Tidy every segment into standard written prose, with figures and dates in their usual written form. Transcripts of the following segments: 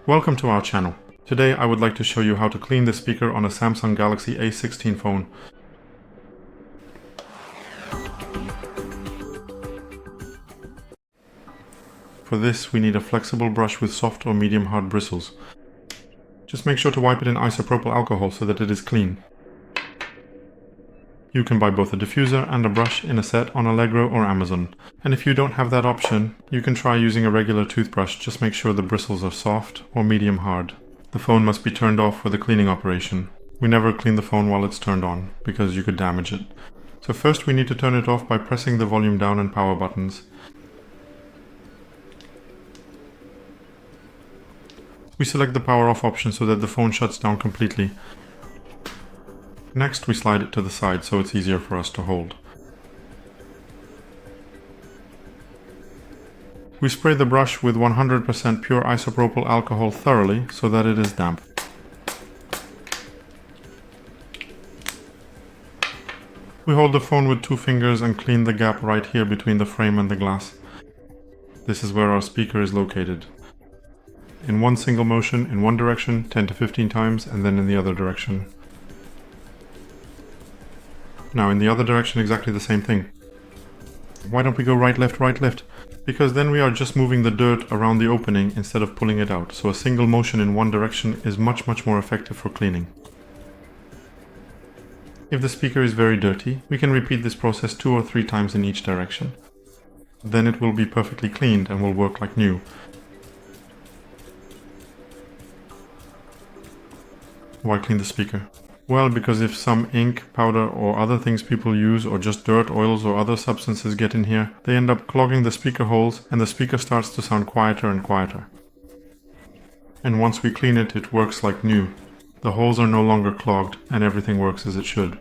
Welcome to our channel. Today I would like to show you how to clean the speaker on a Samsung Galaxy A16 phone. For this we need a flexible brush with soft or medium hard bristles. Just make sure to wipe it in isopropyl alcohol so that it is clean. You can buy both a diffuser and a brush in a set on Allegro or Amazon. And if you don't have that option, you can try using a regular toothbrush. Just make sure the bristles are soft or medium hard. The phone must be turned off for the cleaning operation. We never clean the phone while it's turned on, because you could damage it. So first we need to turn it off by pressing the volume down and power buttons. We select the power off option so that the phone shuts down completely. Next we slide it to the side so it's easier for us to hold. We spray the brush with 100% pure isopropyl alcohol thoroughly so that it is damp. We hold the phone with 2 fingers and clean the gap right here between the frame and the glass. This is where our speaker is located. In one single motion, in one direction, 10 to 15 times, and then in the other direction. Now in the other direction exactly the same thing. Why don't we go right, left? Because then we are just moving the dirt around the opening instead of pulling it out. So a single motion in one direction is much more effective for cleaning. If the speaker is very dirty, we can repeat this process 2 or 3 times in each direction. Then it will be perfectly cleaned and will work like new. Why clean the speaker? Well, because if some ink, powder or other things people use, or just dirt, oils or other substances get in here, they end up clogging the speaker holes and the speaker starts to sound quieter and quieter. And once we clean it, it works like new. The holes are no longer clogged and everything works as it should.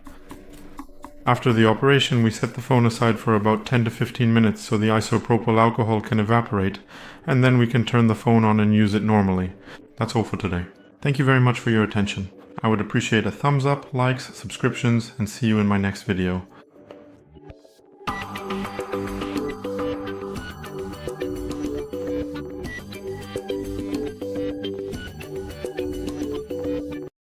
After the operation, we set the phone aside for about 10 to 15 minutes so the isopropyl alcohol can evaporate, and then we can turn the phone on and use it normally. That's all for today. Thank you very much for your attention. I would appreciate a thumbs up, likes, subscriptions, and see you in my next video.